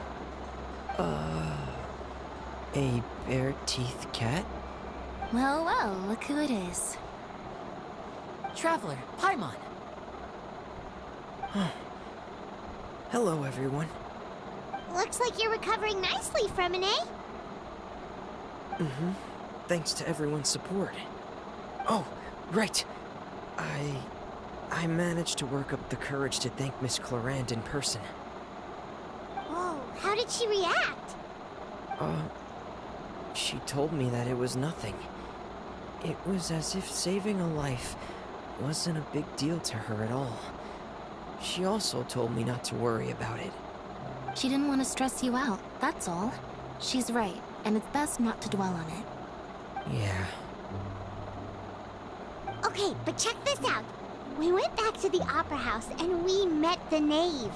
A bare-teeth cat? Well, well, look who it is. Traveler, Paimon. Hello, everyone. Looks like you're recovering nicely from it, eh? Mm-hmm. Thanks to everyone's support. Oh, right. I managed to work up the courage to thank Miss Clarant in person. Whoa, how did she react? She told me that it was nothing. It was as if saving a life wasn't a big deal to her at all. She also told me not to worry about it. She didn't want to stress you out, that's all. She's right, and it's best not to dwell on it. Yeah. Okay, but check this out. We went back to the Opera House and we met the knave.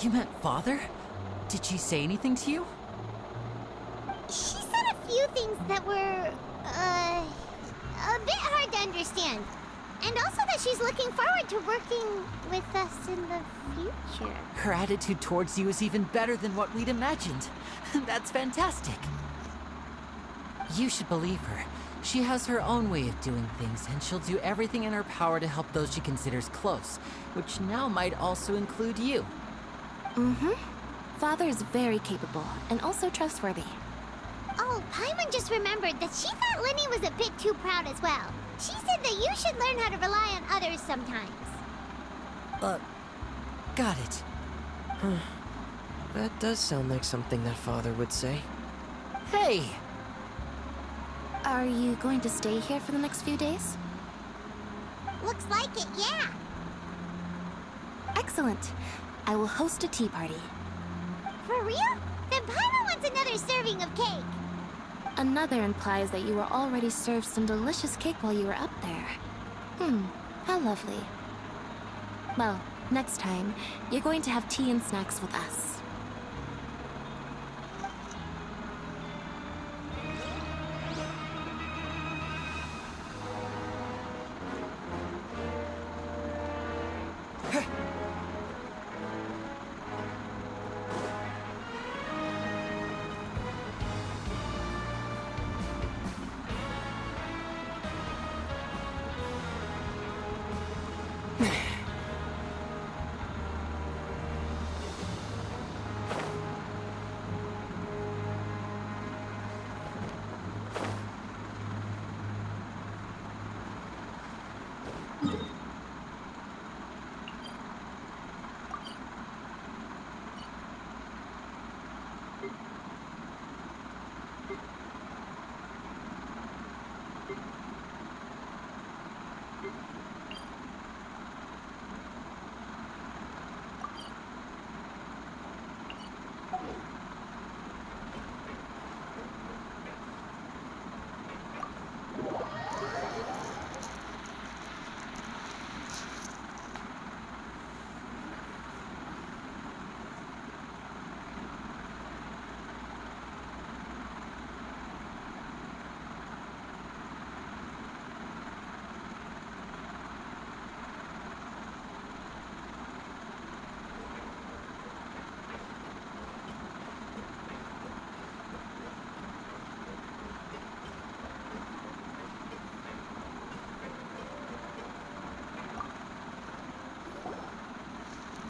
You met Father? Did she say anything to you? She said a few things that were, a bit hard to understand. And also that she's looking forward to working with us in the future. Her attitude towards you is even better than what we'd imagined. That's fantastic. You should believe her. She has her own way of doing things, and she'll do everything in her power to help those she considers close, which now might also include you. Mm-hmm. Father is very capable, and also trustworthy. Oh, Paimon just remembered that she thought Linny was a bit too proud as well. She said that you should learn how to rely on others sometimes. Got it. That does sound like something that Father would say. Hey! Are you going to stay here for the next few days? Looks like it, yeah. Excellent. I will host a tea party. For real? Then Paimon wants another serving of cake. Another implies that you were already served some delicious cake while you were up there. How lovely. Well, next time, you're going to have tea and snacks with us.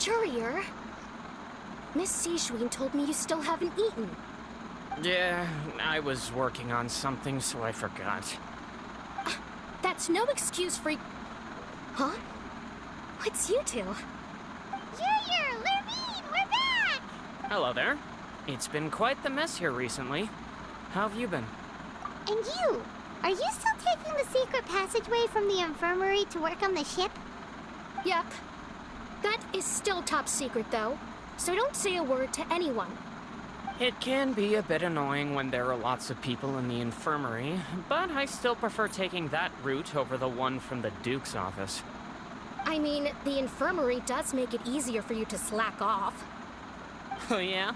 Courier, Miss Sijun told me you still haven't eaten. Yeah, I was working on something, so I forgot. That's no excuse for... Huh? What's you two? Courier, Lurvine, we're back! Hello there. It's been quite the mess here recently. How have you been? And you? Are you still taking the secret passageway from the infirmary to work on the ship? Yep. That is still top secret, though, so don't say a word to anyone. It can be a bit annoying when there are lots of people in the infirmary, but I still prefer taking that route over the one from the Duke's office. I mean, the infirmary does make it easier for you to slack off. Oh yeah?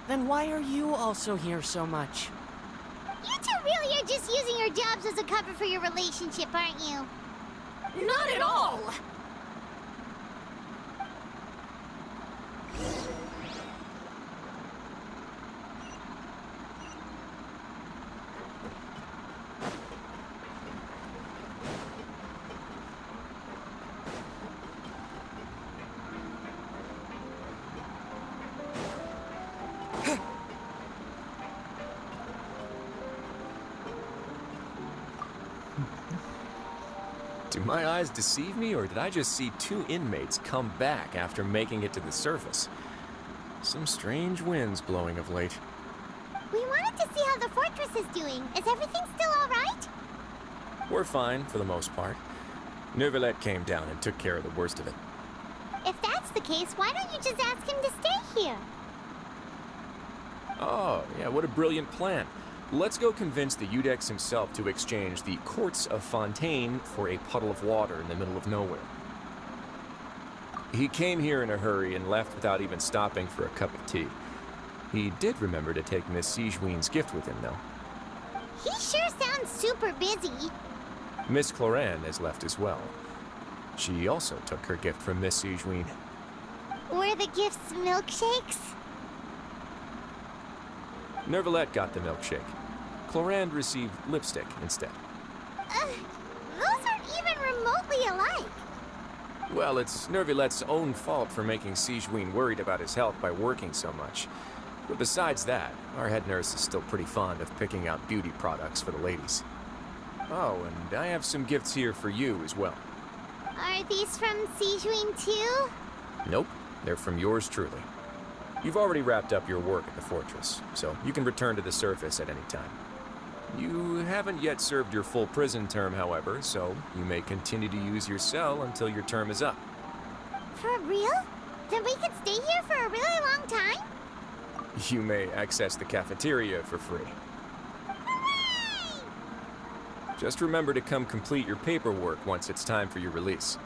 Then why are you also here so much? You two really are just using your jobs as a cover for your relationship, aren't you? Not at all! Do my eyes deceive me, or did I just see 2 inmates come back after making it to the surface? Some strange winds blowing of late. We wanted to see how the fortress is doing. Is everything still all right? We're fine, for the most part. Neuvillette came down and took care of the worst of it. If that's the case, why don't you just ask him to stay here? Oh, yeah, what a brilliant plan. Let's go convince the Eudex himself to exchange the Courts of Fontaine for a puddle of water in the middle of nowhere. He came here in a hurry and left without even stopping for a cup of tea. He did remember to take Miss Sigewinne's gift with him, though. He sure sounds super busy. Miss Cloran has left as well. She also took her gift from Miss Sigewinne. Were the gifts milkshakes? Neuvillette got the milkshake. Cloran received lipstick instead. Those aren't even remotely alike. Well, it's Neuvillette's own fault for making Sigewinne worried about his health by working so much. But besides that, our head nurse is still pretty fond of picking out beauty products for the ladies. Oh, and I have some gifts here for you as well. Are these from Sigewinne too? Nope, they're from yours truly. You've already wrapped up your work at the fortress, so you can return to the surface at any time. You haven't yet served your full prison term, however, so you may continue to use your cell until your term is up. For real? Then we can stay here for a really long time? You may access the cafeteria for free. Hooray! Just remember to come complete your paperwork once it's time for your release.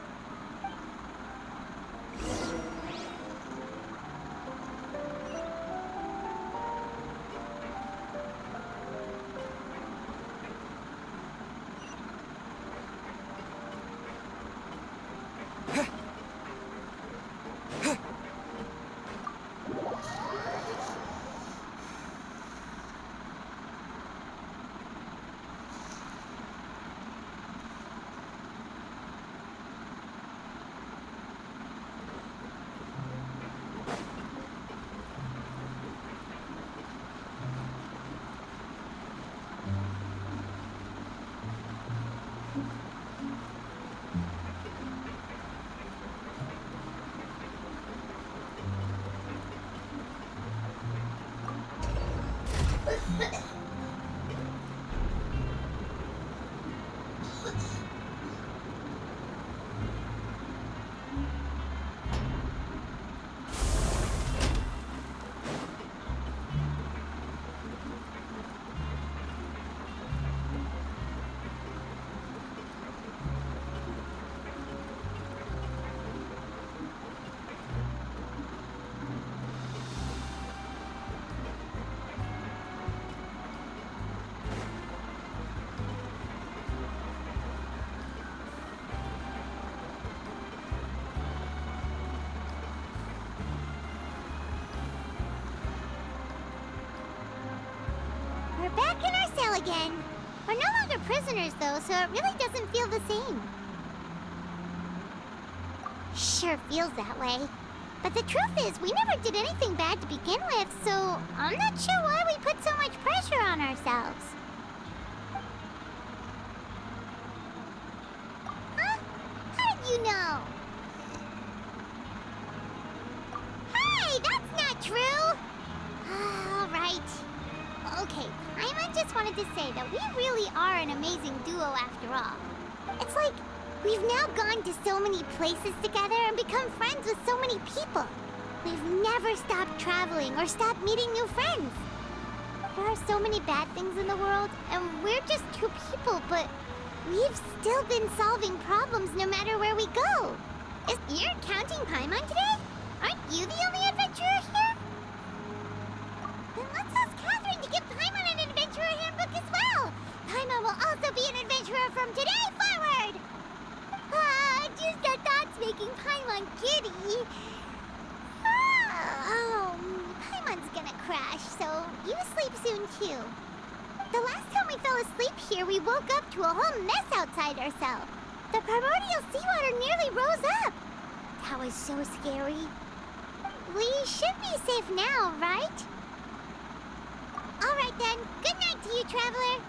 We're back in our cell again. We're no longer prisoners, though, so it really doesn't feel the same. Sure feels that way. But the truth is, we never did anything bad to begin with, so I'm not sure why we put so much pressure on ourselves. Huh? How did you know? Hey, that's not true! All right. Okay, I just wanted to say that we really are an amazing duo after all. It's like we've now gone to so many places together and become friends with so many people. We've never stopped traveling or stopped meeting new friends. There are so many bad things in the world, and we're just two people, but we've still been solving problems no matter where we go. You're counting Paimon today? Aren't you the only adventurer here? Then let's ask Catherine to give Paimon an adventurer handbook as well. Paimon will also be an adventurer from today forward. Just the thoughts making Paimon giddy. Paimon's gonna crash, so you sleep soon too. The last time we fell asleep here, we woke up to a whole mess outside our cell. The primordial seawater nearly rose up. That was so scary. We should be safe now, right? All right then. Good night to you, traveler.